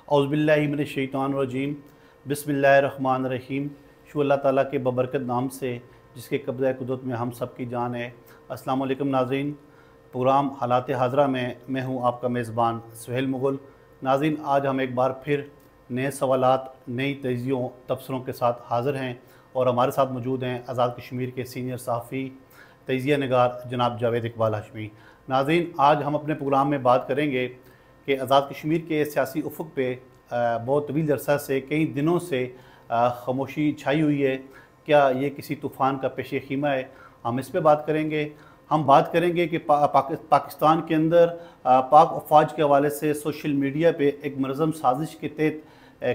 औज़ुबिल्लाहिमिनश्शैतानिर्रजीम बिस्मिल्लाहिर्रहमानिर्रहीम। शु अल्लाह ताला के बबरकत नाम से जिसके कब्ज़ा कुदरत में हम सब की जान है। अस्सलाम वालेकुम नाज़रीन, प्रोग्राम हालात हाज़रा में मैं हूँ आपका मेज़बान सुहेल मुग़ल। नाज़रीन, आज हम एक बार फिर नए सवालात, नई तज़ियों, तबसरों के साथ हाज़िर हैं और हमारे साथ मौजूद हैं आज़ाद कश्मीर के सीनियर सहाफ़ी तजिया निगार जनाब जावेद इकबाल हाशमी। नाज़रीन, आज हम अपने प्रोग्राम में बात करेंगे कि आज़ाद कश्मीर के सियासी उफ़क़ पे बहुत तवील अरसा से, कई दिनों से खामोशी छाई हुई है। क्या ये किसी तूफ़ान का पेश ख़ीमा है? हम इस पर बात करेंगे। हम बात करेंगे कि पाकिस्तान के अंदर पाक अफ़वाज के हवाले से सोशल मीडिया पे एक मनज़्ज़म साजिश के तहत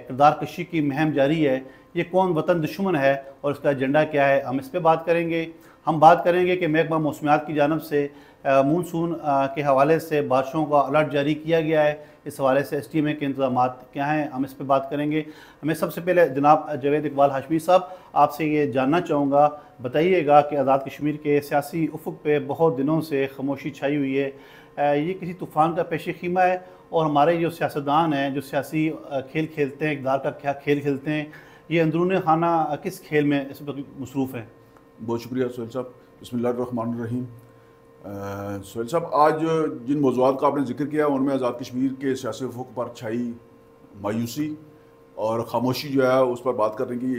किरदार कशी की मुहिम जारी है। ये कौन वतन दुश्मन है और उसका एजेंडा क्या है? हम इस पर बात करेंगे। हम बात करेंगे कि महकमा मौसमियात की जानिब से मानसून के हवाले से बारिशों का अलर्ट जारी किया गया है। इस हवाले से एसटीएमए के इंतज़ामात क्या हैं, हम इस पर बात करेंगे। मैं सबसे पहले जनाब जावेद इकबाल हाशमी साहब, आपसे ये जानना चाहूँगा, बताइएगा कि आज़ाद कश्मीर के सियासी उफ़क़ पे बहुत दिनों से खामोशी छाई हुई है। ये किसी तूफ़ान का पेश ख़ीमा है और हमारे जो सियासतदान हैं, जो सियासी खेल खेलते हैं, इक़्तिदार का क्या खेल खेलते हैं, ये अंदरूनी खाना किस खेल में इस वक्त मसरूफ़ हैं? बहुत शुक्रिया सोहेल साहब। बिस्मिल्लाहिर्रहमानिर्रहीम। सोहेल साहब, आज जिन मौज़ूआत का आपने जिक्र किया उनमें आज़ाद कश्मीर के सियासी उफ़क़ पर छाई मायूसी और ख़ामोशी जो है उस पर बात करने की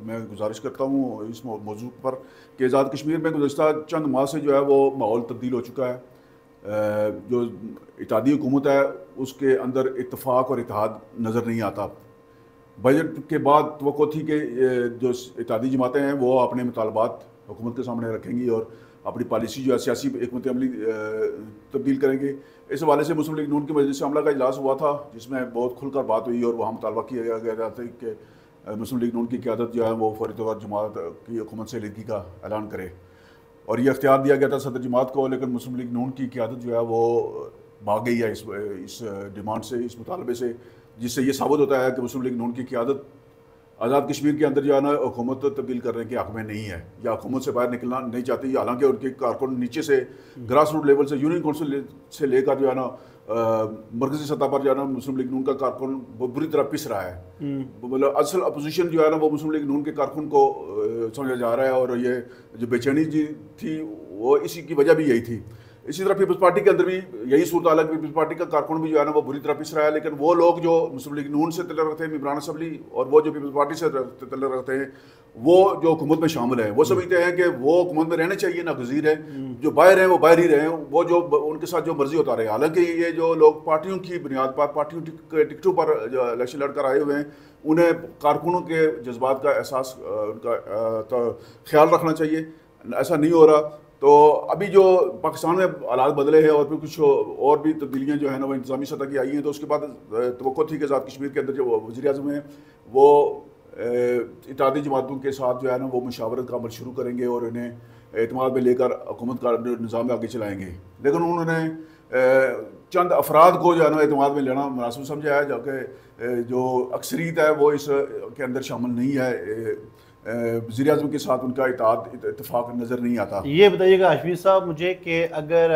मैं गुजारिश करता हूँ इस मौजू पर कि आज़ाद कश्मीर में गुज़श्ता चंद माह से जो है वो माहौल तब्दील हो चुका है। जो इत्तेहादी हुकूमत है उसके अंदर इत्तेफाक और इत्तेहाद नज़र नहीं आता। बजट के बाद तवक्को थी कि जो इत्तेहादी जमातें हैं वो अपने मुतालबात हुकूमत के सामने रखेंगी और अपनी पॉलिसी जो है सियासी हिकमत अमली तब्दील करेंगे। इस हवाले से मुस्लिम लीग नून की मजलिस अमला का इजलास हुआ था जिसमें बहुत खुलकर बात हुई और वहाँ मुतालबा किया गया था कि मुस्लिम लीग नून की क़यादत जो है वो फौरी तौर पर जमात की हुकूमत से अलहदगी का ऐलान करे और ये अख्तियार दिया गया था सदर जमात को। लेकिन मुस्लिम लीग नून की क़यादत जो है वो भाग गई है इस डिमांड से, इस मुतालबे से, जिससे ये साबित होता है कि मुस्लिम लीग नून की क़यादत आज़ाद कश्मीर के अंदर जो है ना हुकूमत तब्दील करने के हक़ में नहीं है या हुकूमत से बाहर निकलना नहीं चाहती। हालांकि उनके कारकुन नीचे से ग्रास रूट लेवल से यूनियन काउंसिल से लेकर जो है ना मरकज़ी सतह पर जो है ना मुस्लिम लीग नून का कारकुन बुरी तरह पिस रहा है। मतलब असल अपोजिशन जो है ना वो मुस्लिम लीग नून के कारकुन को समझा जा रहा है और ये जो बेचैनी जी थी वो इसी की वजह भी यही थी। इसी तरह पीपल्स पार्टी के अंदर भी यही सूरत हाल है। पीपल्स पार्टी का कारकुन भी जो है ना वो बुरी तरह पिस रहा है। लेकिन वो लोग जो मुस्लिम लीग नून से तल्लुक़ रखते हैं, मेंबरान असम्बली, और वो जो पीपल्स पार्टी से तल्लुक़ रखते हैं वो जो हुकूमत में शामिल हैं, वो समझते हैं कि वो हुकूमत में रहने चाहिए, नागज़ीर है। जो बाहर हैं वो बाहर ही रहें, वो जो उनके साथ जो मर्जी होता रहे। हालांकि ये जो लोग पार्टियों की बुनियाद पर, पार्टियों के टिकटों पर जो इलेक्शन लड़कर आए हुए हैं, उन्हें कारकुनों के जज्बात का एहसास उनका ख्याल रखना चाहिए। ऐसा नहीं हो रहा। तो अभी जो पाकिस्तान में हालात बदले हैं और फिर कुछ और भी तब्दीलियाँ जो है ना वो इंतज़ामी सतह की आई हैं, तो उसके बाद तवक्को थी कि आज़ाद कश्मीर के अंदर जो वज़ीर आज़म हैं वो इत्तेहादी जमातों के साथ जो है ना वो मुशावरत का अमल शुरू करेंगे और इन्हें एतमाद में लेकर हुकूमत का निज़ाम आगे चलाएँगे। लेकिन उन्होंने चंद अफराद को जो है ना एतमाद में लेना मुनासिब समझा है, जबकि जो अक्सरियत है वो इस के अंदर शामिल नहीं है। वज़ीर आज़म के साथ उनका इत्तेफाक नज़र नहीं आता। ये बताइएगा हाशमी साहब मुझे कि अगर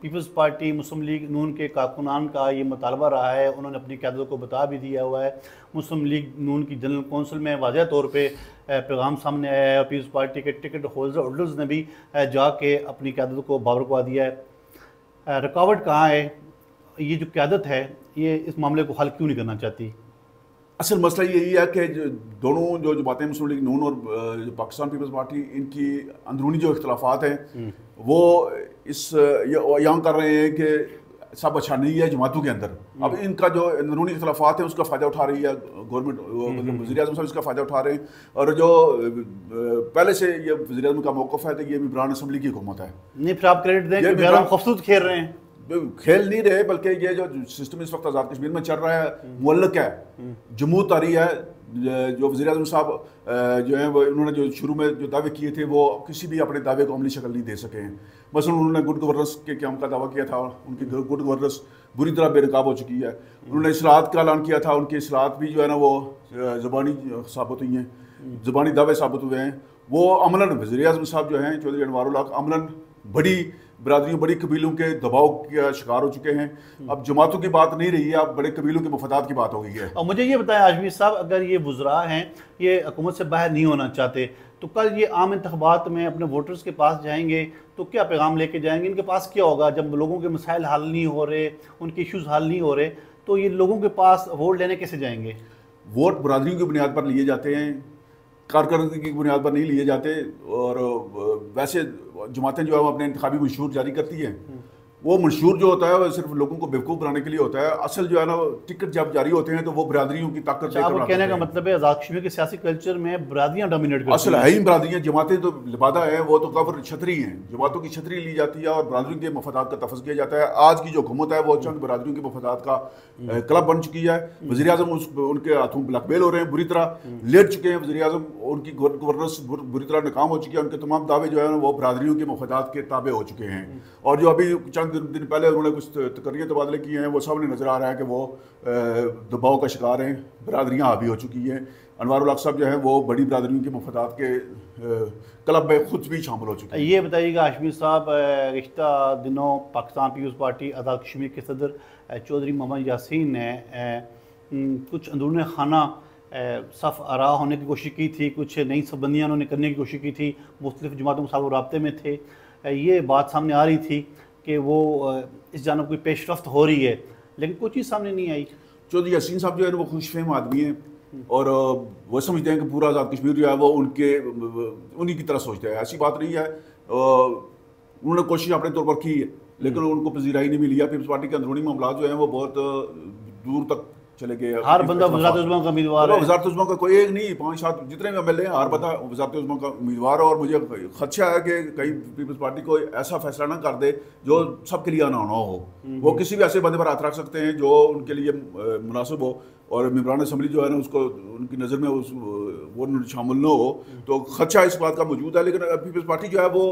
पीपल्स पार्टी, मुस्लिम लीग नून के कारकुनान का ये मुतालबा रहा है, उन्होंने अपनी क़यादत को बता भी दिया हुआ है, मुस्लिम लीग नून की जनरल कौंसिल में वाज़ेह तौर पे पैगाम सामने आया है और पीपल्स पार्टी के टिकट होल्डर्स ने भी जाके अपनी क़यादत को बावरकवा दिया है। रुकावट कहाँ है? ये जो क़यादत है ये इस मामले को हल क्यों नहीं करना चाहती? असल मसला यही है कि दोनों जो जमातें मुस्लिम लीग नून और जो पाकिस्तान पीपल्स पार्टी, इनकी अंदरूनी जो इख्तलाफात हैं वो यहाँ कर रहे हैं कि सब अच्छा नहीं है जमातों के अंदर। अब इनका जो अंदरूनी इख्तलाफात है उसका फ़ायदा उठा रही है गवर्नमेंट, मतलब वज़ीर आज़म साहब इसका फ़ायदा उठा रहे हैं। और जो पहले से ये वज़ीर आज़म का मौक़िफ़ है कि ये मेंबरान असम्बली की हुकूमत है। नहीं, फिर आप क्रेडिट दें कि मेंबरान खूबसूरत खेल रहे हैं। खेल नहीं रहे, बल्कि ये जो सिस्टम इस वक्त आज़ाद कश्मीर में चल रहा है मुअल्लक़ है, जमूत तारी है। जो वज़ीर आज़म साहब जो है वो उन्होंने जो शुरू में जो दावे किए थे वो किसी भी अपने दावे को अमली शक्ल नहीं दे सके हैं। मसलन उन्होंने गुड गवर्नेंस के क़याम का दावा किया था, उनकी गुड गवर्नेंस बुरी तरह बेनकाब हो चुकी है। उन्होंने इस्लाहत का ऐलान किया था, उनकी इस्लाहत भी जो है ना वो ज़बानी साबित हुई हैं, ज़बानी दावे साबित हुए हैं। वो अमलन वज़ीर आज़म साहब जो हैं चौधरी अनवारुल हक अमलन बड़ी बरादरियों बड़ी कबीलों के दबाव का शिकार हो चुके हैं। अब जमातों की बात नहीं रही है, अब बड़े कबीलों के मफादात की बात हो गई है। और मुझे ये बताएं आजमी साहब, अगर ये वुज़रा हैं, ये हुकूमत से बाहर नहीं होना चाहते, तो कल ये आम इंतखाबात में अपने वोटर्स के पास जाएंगे तो क्या पैगाम लेके जाएंगे? इनके पास क्या होगा जब लोगों के मसाइल हल नहीं हो रहे, उनके इश्यूज़ हल नहीं हो रहे, तो ये लोगों के पास वोट लेने कैसे जाएंगे? वोट बरादरियों की बुनियाद पर लिए जाते हैं, कारकर्दगी की बुनियाद पर नहीं लिए जाते। और वैसे जमातें जो है वो अपने इंतखाबी मंशूर जारी करती हैं, वो मंशूर जो होता है वो सिर्फ लोगों को बेवकूफ़ बनाने के लिए होता है। असल जो है ना टिकट जब जारी होते हैं तो वो बरादरियों की ताकत अच्छा, आपको कहने का मतलब है आज़ाद कश्मीर के सियासी कल्चर में बरादरियाँ डोमिनेट करती हैं? असल है ही बरादरियाँ, जमातें तो लिबादा है, वो तो कवर छतरी हैं। जमातों की छतरी ली जाती है और बरादरियों के मफादात का तफज़ किया जाता है। आज की जो हुकूमत है वो चंद बरादरियों के मफादात का क्लब बन चुकी है। वज़ीर आज़म उनके हाथों ब्लैकमेल हो रहे हैं, बुरी तरह लेट चुके हैं वज़ीर आज़म, उनकी गवर्नेंस बुरी तरह नाकाम हो चुकी है। उनके तमाम दावे जो है वो बरादरियों के मफादात के ताबे हो चुके हैं। और जो अभी चंद दिन पहले उन्होंने कुछ तकरीर तबादले किए हैं, वो सामने नजर आ रहा है कि वो दबाव का शिकार हैं, बरादरियाँ हावी हो चुकी हैं। अनवारुल हक साहब जो है वो बड़ी बरादरियों के मफादात के क्लब में खुद भी शामिल हो चुके हैं। ये बताइएगा हाशमी साहब, रिश्ता दिनों पाकिस्तान पीपल्स पार्टी आज़ाद कश्मीर के सदर चौधरी मोहम्मद यासीन ने कुछ अंदरूनी खाना सफ़ आरा होने की कोशिश की थी, कुछ नई सबंदियाँ उन्होंने करने की कोशिश की थी, मुख्तलिफ जमातों के साथ वो राब्ते में थे। ये बात सामने आ रही थी कि वो इस जानब कोई पेशरफ्त हो रही है, लेकिन कोई चीज़ सामने नहीं आई। चौधरी यासीन साहब जो है वो खुशफहम आदमी हैं और वो समझते हैं कि पूरा आज़ाद कश्मीर जो है वो उन्हीं की तरह सोचते हैं। ऐसी बात नहीं है। उन्होंने कोशिश अपने तौर पर की है, लेकिन उनको पजीराई नहीं मिली है। पीपल्स पार्टी के अंदरूनी मामला जो हैं वो बहुत दूर तक चले गए। हर बंदा वज़ारत उज़्मा का उम्मीदवार है। वज़ारत उज़्मा का कोई एक नहीं, 5-7 जितने भी एमएलए हैं हर बंदा वज़ारत उज़्मा का उम्मीदवार है। और मुझे खदशा है कि कहीं पीपल्स पार्टी को ऐसा फैसला ना कर दे जो सबके लिए अनाना हो। वो किसी भी ऐसे बंदे पर हाथ रख सकते हैं जो उनके लिए मुनासिब हो और मेंबरान असम्बली जो है ना उसको उनकी नज़र में वो शामिल न हो। तो खदशा इस बात का मौजूद है। लेकिन पीपल्स पार्टी जो है वो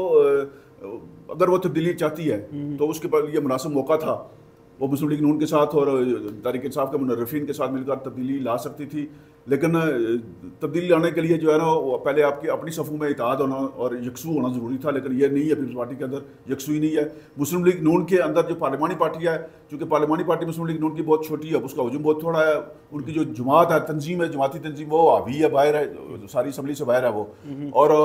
अगर वो तब्दीली चाहती है तो उसके लिए मुनासिब मौका था। वो मुस्लिम लीग नून के साथ और तहरीक इंसाफ के मुनर्रिफीन के साथ मिलकर तब्दीली ला सकती थी, लेकिन तब्दीली लाने के लिए जो है ना वो पहले आपकी अपनी सफ़ों में इत्तेहाद होना और यकसू होना ज़रूरी था। लेकिन ये नहीं है, पीपल्स पार्टी के अंदर यकसुई नहीं है। मुस्लिम लीग नून के अंदर जो पार्लिमानी पार्टी है, चूँकि पार्लिमानी पार्टी मुस्लिम लीग नून की बहुत छोटी है, उसका हजूम बहुत थोड़ा है। उनकी जो जमात है, तंजीम है, जमाती तंजीम, वो हावी है, बाहर है, सारी असम्बली से बाहर है वो। और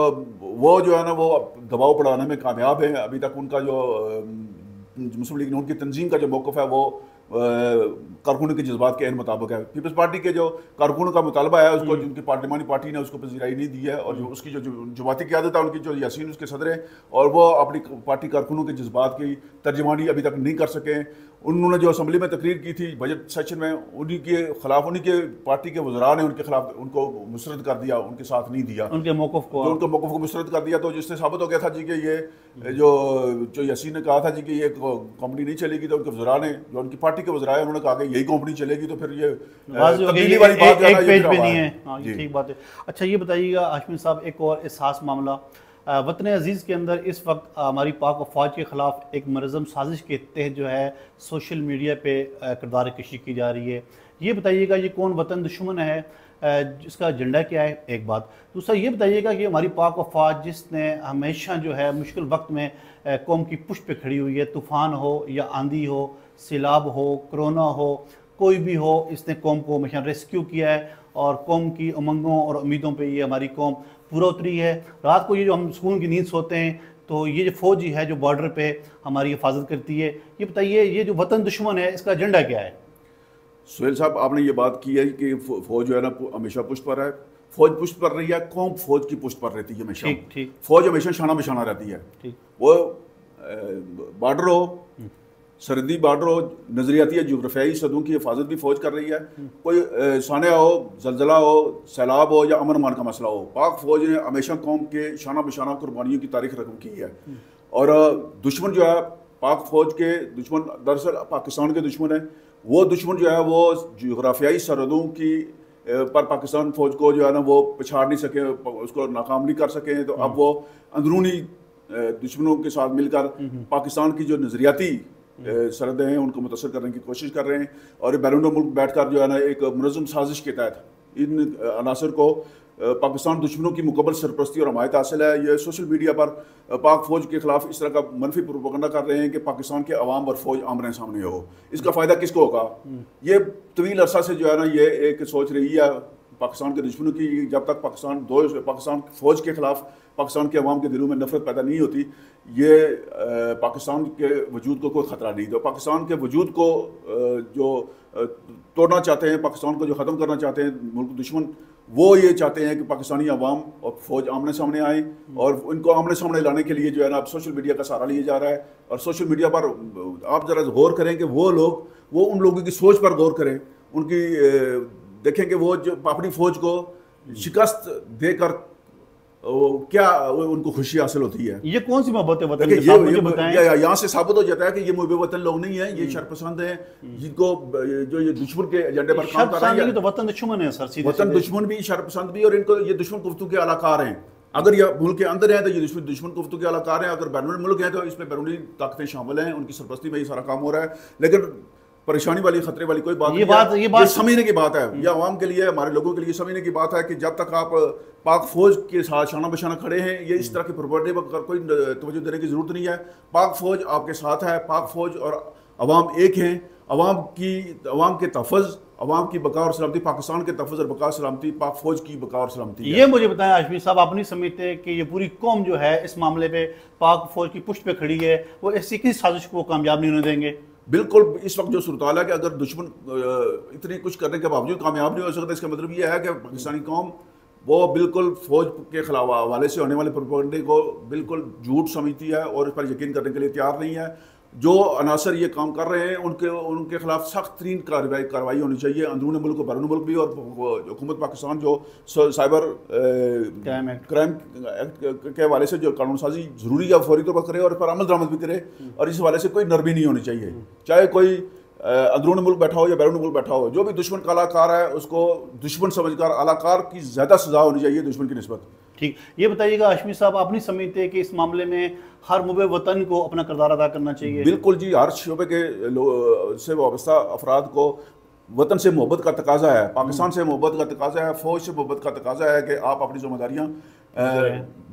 वो जो है ना वो दबाव बढ़ाने में कामयाब है। अभी तक उनका जो मुस्लिम लीग नून की तंजीम का जो मौक़िफ़ है वो कारकुनों के जज्बात के मुताबिक है। पीपल्स पार्टी के जो कारकुनों का मुतालबा है उसको जिनकी पार्लिमानी पार्टी ने उसको पजीराई नहीं दी है। और जो उसकी जो जमाती क़यादत है उनकी जो यासीन उसके सदर हैं और वो अपनी पार्टी कारकुनों के जज्बात की तर्जमानी अभी तक नहीं कर सके। उन्होंने जो असम्बली में तकरीर की थी बजट सेशन में, उन्हीं के खिलाफ उन्हीं के पार्टी के वज़रा ने उनके खिलाफ उनको मुस्तरद कर दिया, उनके साथ नहीं दिया, उनके मौक़िफ़ को मुस्तरद कर दिया। तो जिससे साबित हो गया था जी कि ये जो यासीन ने कहा था जी कि ये कंपनी नहीं चलेगी, तो उनके वज़रा ने, जो उनकी पार्टी के वज़रा है, उन्होंने कहा कि यही कंपनी चलेगी। तो फिर ये तब्दीली वाली बात एक पेज पे नहीं है। हाँ, ये ठीक बात है। अच्छा, ये बताइएगा हाशमी साहब, एक और एहसास मामला वतन अजीज़ के अंदर इस वक्त हमारी पाक फ़ौज के ख़िलाफ़ एक मनज़म साजिश के तहत जो है सोशल मीडिया पे किरदार कशी की जा रही है। ये बताइएगा ये कौन वतन दुश्मन है, इसका एजेंडा क्या है, एक बात। दूसरा ये बताइएगा कि हमारी पाक फ़ौज जिसने हमेशा जो है मुश्किल वक्त में कौम की पुष्ट पे खड़ी हुई है, तूफ़ान हो या आंधी हो, सैलाब हो, कोरोना हो, कोई भी हो, इसने कौम को हमेशा रेस्क्यू किया है और कौम की उमंगों और उम्मीदों पे ये हमारी कौम पूरा उतरी है। रात को ये जो हम सुकून की नींद सोते हैं तो ये जो फ़ौजी है जो बॉर्डर पे हमारी हिफाजत करती है, ये बताइए ये जो वतन दुश्मन है इसका एजेंडा क्या है? सुहेल साहब, आपने ये बात की है कि फ़ौज जो है ना हमेशा पुष्ट पर है। फ़ौज पुष्ट पर रही है, कौम फ़ौज की पुष्ट पर रहती है हमेशा। ठीक। फ़ौज हमेशा शाना बिशाना रहती है। वो बॉर्डर हो, सरहदी बॉर्डर हो, नज़रियाती जोग्राफियाई सदों की हिफाजत भी फ़ौज कर रही है। कोई सानिया हो, जलजला हो, सैलाब हो या अमन अमान का मसला हो, पाक फ़ौज ने हमेशा कौम के शाना बिशाना कुर्बानियों की तारीख रकम की है। और दुश्मन जो है पाक फ़ौज के दुश्मन दरअसल पाकिस्तान के दुश्मन है। वो दुश्मन जो है वो जोग्राफियाई सरहदों की पर पाकिस्तान फ़ौज को जो है ना वो पछाड़ नहीं सके, उसको नाकाम नहीं कर सके। तो अब वो अंदरूनी दुश्मनों के साथ मिलकर पाकिस्तान की जो नज़रियाती सरहदें हैं उनको मुतासर करने की कोशिश कर रहे हैं। और बैरून मुल्क बैठ कर जो है ना एक मुनज़्ज़म साजिश के तहत इन अनासर को पाकिस्तान दुश्मनों की मुकम्मल सरपरस्ती और हमायत हासिल है। ये सोशल मीडिया पर पाक फ़ौज के खिलाफ इस तरह का मनफी प्रोपेगेंडा कर रहे हैं कि पाकिस्तान के अवाम और फ़ौज आमने सामने हो। इसका फ़ायदा किसको होगा? ये तवील अरसा से जो है ना ये एक सोच रही है पाकिस्तान के दुश्मनों की, जब तक पाकिस्तान फ़ौज के खिलाफ पाकिस्तान के अवाम के दिलों में नफरत पैदा नहीं होती, ये पाकिस्तान के वजूद को कोई ख़तरा नहीं। तो पाकिस्तान के वजूद को जो तोड़ना चाहते हैं, पाकिस्तान को जो ख़त्म करना चाहते हैं मुल्क दुश्मन, वो ये चाहते हैं कि पाकिस्तानी अवाम और फ़ौज आमने सामने आए, और उनको आमने सामने लाने के लिए जो है ना अब सोशल मीडिया का सहारा लिया जा रहा है। और सोशल मीडिया पर आप ज़रा गौर करें कि वो उन लोगों की सोच पर गौर करें, उनकी देखें कि वो जो अपनी फ़ौज को शिकस्त देकर क्या उनको खुशी हासिल होती है। ये कौन सी मोहब्बत है वतन के साथ, मुझे बताएं। यहाँ से साबित हो जाता है कि ये मुहब्बे वतन लोग नहीं है, ये शरपसंद हैं, जिनको जो ये दुश्मन के एजेंडे पर काम कर रहे हैं। तो वतन दुश्मन है सर, वतन दुश्मन भी, शरपसंद भी, और इनको ये दुश्मन कुफ्तू के अलाकार हैं। अगर ये मुल्क के अंदर है तो ये दुश्मन कुफ्तू के अलाकार हैं, अगर बैरून मुल्क है तो इसमें बैरूनी ताकतें शामिल हैं, उनकी सरपरस्ती में ये सारा काम हो रहा है। लेकिन परेशानी वाली, खतरे वाली कोई बात नहीं, ये समझने की बात है, ये आवाम के लिए, हमारे लोगों के लिए समझने की बात है कि जब तक आप पाक फौज के साथ शाना बशाना खड़े हैं, ये इस तरह की प्रॉपर्टी पर कोई तवज्जो देने की जरूरत नहीं है। पाक फौज आपके साथ है, पाक फौज और अवाम एक हैं। अवाम के तहफ़्फ़ुज़, अवाम की बका और सलामती, पाकिस्तान के तहफ़्फ़ुज़ और बका सलामती पाक फौज की बका और सलामती। ये मुझे बताएं हाशमी साहब, आप नहीं समझते कि ये पूरी कौम जो है इस मामले पे पाक फौज की पुष्ट पे खड़ी है, वो ऐसी किसी साजिश को कामयाब नहीं होने देंगे? बिल्कुल। इस वक्त जो सूरत है कि अगर दुश्मन इतनी कुछ करने के बावजूद कामयाब नहीं हो सकता, इसका मतलब ये है कि पाकिस्तानी कौम वो बिल्कुल फ़ौज के खिलाफ हवाले से होने वाले प्रोपेगेंडे को बिल्कुल झूठ समझती है और इस पर यकीन करने के लिए तैयार नहीं है। जो अनासर ये काम कर रहे हैं उनके खिलाफ सख्त तरीन कार्रवाई होनी चाहिए, अंदरून मुल्क और बैरून मुल्क भी। और हुकूमत पाकिस्तान जो साइबर क्राइम एक्ट के हवाले से जो कानून साजी ज़रूरी है फौरी तौर पर करे और इस पर अमल दरामद भी करे, और इस हवाले से कोई नरमी नहीं होनी चाहिए। चाहे कोई अंदरून मुल्क बैठा हो या बैरून मुल्क बैठा हो, जो भी दुश्मन का अलाकार है उसको दुश्मन समझकर अलाकार की ज़्यादा सज़ा होनी चाहिए दुश्मन की निस्बत। ठीक, ये बताइएगा हाशमी साहब, आप नहीं समझते कि इस मामले में हर मुबे वतन को अपना किरदार अदा करना चाहिए? बिल्कुल जी, हर शोबे के से वाबस्ता अफराद को वतन से मोहब्बत का तकाजा है, पाकिस्तान से मोहब्बत का तकाजा है, फ़ौज से मोहब्बत का तकाजा है कि आप अपनी जिम्मेदारियाँ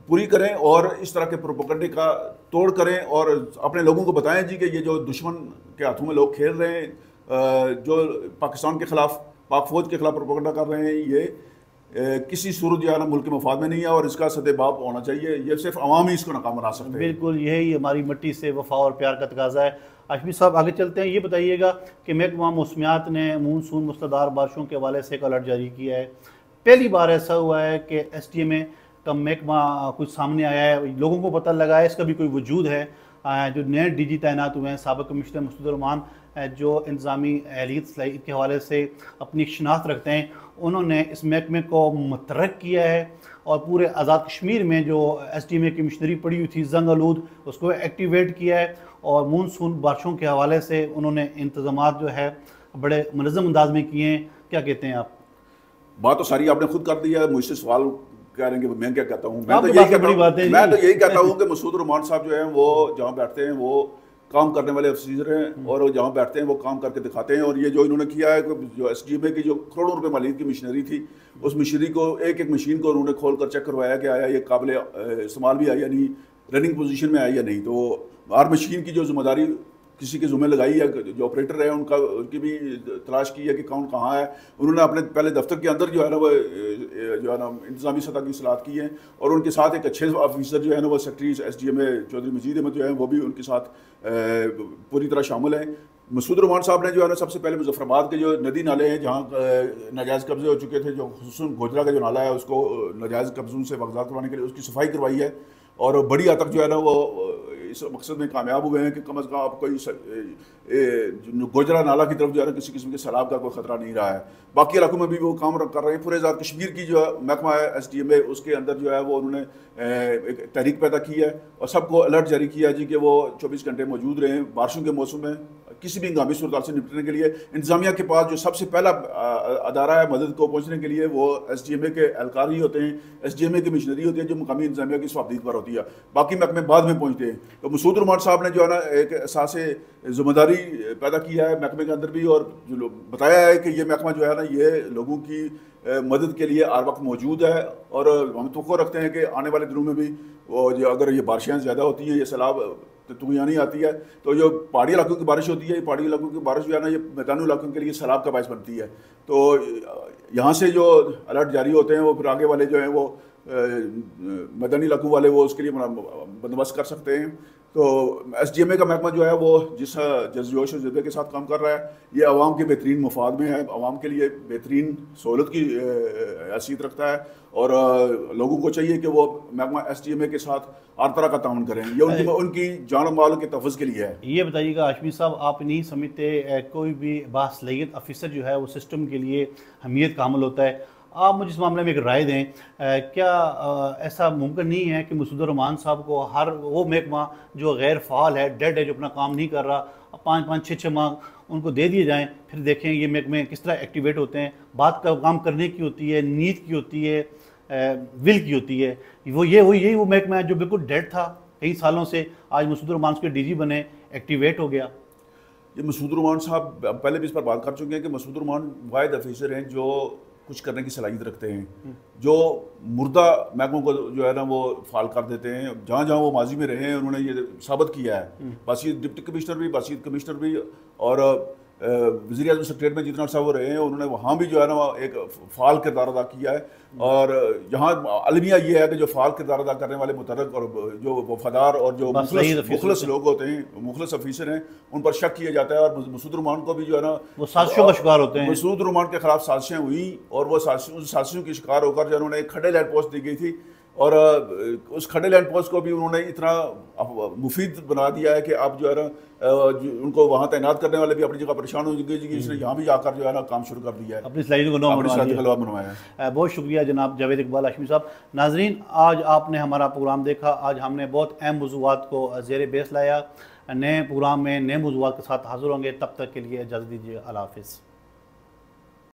पूरी करें और इस तरह के प्रोपेगेंडे का तोड़ करें और अपने लोगों को बताएं जी कि ये जो दुश्मन के हाथों में लोग खेल रहे हैं, जो पाकिस्तान के खिलाफ, पाक फौज के खिलाफ प्रोपेगेंडा कर रहे हैं, ये किसी सूरत जो है ना मुल्क के मफाद में नहीं है और इसका सदेबाब होना चाहिए। ये सिर्फ अवाम ही इसको नाकाम बना सकते हैं। बिल्कुल, यही हमारी मिट्टी से वफा और प्यार का तकाजा है। हाशमी साहब आगे चलते हैं, ये बताइएगा कि महकमा मौसमियात ने मानसून मुसलधार बारिशों के हवाले से एक अलर्ट जारी किया है। पहली बार ऐसा हुआ है कि STMA का महकमा कुछ सामने आया है, लोगों को पता लगा है इसका भी कोई वजूद है। जो नए DG तैनात हुए हैं, साबिक़ कमिश्नर मसूद रहमान, जो इंतज़ामी एहलियत सलाहियत के हवाले से अपनी शनाख्त रखते हैं, उन्होंने इस महकमे को मुतरक किया है और पूरे आज़ाद कश्मीर में जो STMA की मशीनरी पड़ी हुई थी जंग आलूद, उसको एक्टिवेट किया है और मानसून बारिशों के हवाले से उन्होंने इंतज़ामात जो है बड़े मुनज़्ज़म अंदाज में किए हैं। क्या कहते हैं आप? बात तो सारी आपने खुद कर दी है, मुझसे सवाल कह रहे हैं कि मैं क्या कहता हूँ। मैं तो यही कहता हूँ कि मसूद रहमान साहब जो हैं वो जहाँ बैठते हैं वो काम करने वाले अफसर हैं और जहाँ बैठते हैं वो काम करके दिखाते हैं। और ये जो इन्होंने किया है, जो STMA की जो करोड़ों रुपए मालियत की मशीनरी थी, उस मशीनरी को एक एक मशीन को उन्होंने खोल कर चेक करवाया कि आया ये काबिल इस्तेमाल भी है या नहीं, रनिंग पोजीशन में है या नहीं। तो हर मशीन की जो जिम्मेदारी किसी के ज़ुम्मे लगाई है, जो ऑपरेटर है उनकी भी तलाश की है कि कौन कहाँ है। उन्होंने अपने पहले दफ्तर के अंदर जो है ना वो इंतज़ामी सतह की सलाहत की है और उनके साथ एक अच्छे ऑफिसर जो है ना वो सेक्रेटरी STMA चौधरी मजीद अहमद जो है वो भी उनके साथ पूरी तरह शामिल हैं। मसूद रहमान साहब ने जो है ना सबसे पहले मुजफ्फराबाद के जो नदी नाले हैं जहाँ नाजायज़ कब्जे हो चुके थे, जो खुसूसन गोजरा का जो नाला है उसको नाजायज़ कब्जों से वागजात करवाने के लिए उसकी सफाई करवाई है और बड़ी हद तक जो है ना वो इस मकसद में कामयाब हुए हैं कि कम अज़ कम आप कोई गोजरा नाला की तरफ जो है ना किसी किस्म के सैलाब का कोई ख़तरा नहीं रहा है। बाकी इलाकों में भी वो काम कर रहे हैं। पूरे आज़ाद कश्मीर की जो महकमा है STMA, उसके अंदर जो है वो उन्होंने एक तहरीक पैदा की है और सबको अलर्ट जारी किया जी कि वो 24 घंटे मौजूद रहें बारिशों के मौसम में किसी भी हंगामी सूरत से निपटने के लिए। इंतज़ामिया के पास जो सबसे पहला अदारा है मदद को पहुँचने के लिए वो STMA के एहलकार ही होते हैं, STMA की मशीनरी होती है जो मुकामी इंतज़ामिया की स्वाबदीद पर होती है, बाकी महकमे बाद में पहुँचते हैं। तो मसूद रहमान साहब ने जो है ना एक एहसास ज़िम्मेदारी पैदा किया है महकमे के अंदर भी, और जो बताया है कि ये महकमा जो है ना ये लोगों की मदद के लिए हर वक्त मौजूद है। और हम तो रखते हैं कि आने वाले दिनों में भी वो जो अगर ये बारिशें ज़्यादा होती हैं, ये सैलाब तूफानी आती है, तो जो पहाड़ी इलाकों की बारिश होती है, पहाड़ी इलाकों की बारिश जो है ना ये मैदानी इलाकों के लिए सैलाब का बायस बनती है। तो यहाँ से जो अलर्ट जारी होते हैं वो फिर आगे वाले जो हैं वो मैदानी इलाकों वाले वो उसके लिए बंदोबस्त कर सकते हैं। तो SDMA का महकमा जो है वो जिस जोश और जज्बे के साथ काम कर रहा है, ये आवाम के बेहतरीन मफाद में है, आवाम के लिए बेहतरीन सहूलत की हैसियत रखता है। और लोगों को चाहिए कि वो महकमा SDMA के साथ हर तरह का ताउन करें, ये उनकी जान माल के तहफ़्फ़ुज़ के लिए है। ये बताइएगा हाशमी साहब, आप नहीं समझते कोई भी बासलीयत ऑफिसर जो है वो सिस्टम के लिए हमीयत का हामिल होता है? आप मुझे इस मामले में एक राय दें, क्या ऐसा मुमकिन नहीं है कि मसूद रहमान साहब को हर वो महकमा जो गैर फ़ाल है, डेड है, जो अपना काम नहीं कर रहा, 5-5, 6-6 माह उनको दे दिए जाएं, फिर देखें ये महकमे किस तरह एक्टिवेट होते हैं। बात का काम करने की होती है, नीयत की होती है, विल की होती है। यही वो महकमा है जो बिल्कुल डेड था कई सालों से, आज मसूद रहमान उसके DG बने, एक्टिवेट हो गया। ये मसूद रहमान साहब पहले भी इस पर बात कर चुके हैं कि मसूद रहमान वाहिद ऑफिसर हैं जो कुछ करने की सलाहियत रखते हैं, जो मुर्दा महकमों को जो है ना वो फाल कर देते हैं। जहाँ जहाँ वो माजी में रहे हैं उन्होंने ये साबित किया है, बासित डिप्टी कमिश्नर भी, बासित कमिश्नर भी, और वज़ीर आज़म सेक्रेटरी में जितना सा वो रहे हैं उन्होंने वहाँ भी जो है ना एक फ़ाल किरदार अदा किया है। और यहाँ अलमिया ये है कि जो फ़ाल किरदार अदा करने वाले मुतरक और जो वफादार और जो मुखलस लोग होते हैं, मुखलस ऑफिसर हैं, उन पर शक किया जाता है। और मसूद रहमान को भी जो है ना वो साजिशों का शिकार होते हैं। मसूद रहमान के खिलाफ साजिशें हुई और वो साजिशों की शिकार होकर जो उन्होंने एक खड़े लैंड पोस्ट दी गई थी, और उस खड़े लैंड पोस्ट को भी उन्होंने इतना मुफीद बना दिया है कि अब जो है ना उनको वहाँ तैनात करने वाले भी अपनी जगह परेशान हो गए कि इसने यहाँ भी जाकर जो है ना काम शुरू कर दिया है, अपनी स्लाइड को बनवाया है। बहुत शुक्रिया जनाब जावेद इकबाल हाशमी साहब। नाजरीन, आज आपने हमारा प्रोग्राम देखा। आज हमने बहुत अहम मौज़ूआत को ज़ेर बेस लाया। नए प्रोग्राम में नए मौज़ूआत के साथ हाज़िर होंगे, तब तक के लिए इजाज़त दीजिए। अल्लाह हाफ़िज़।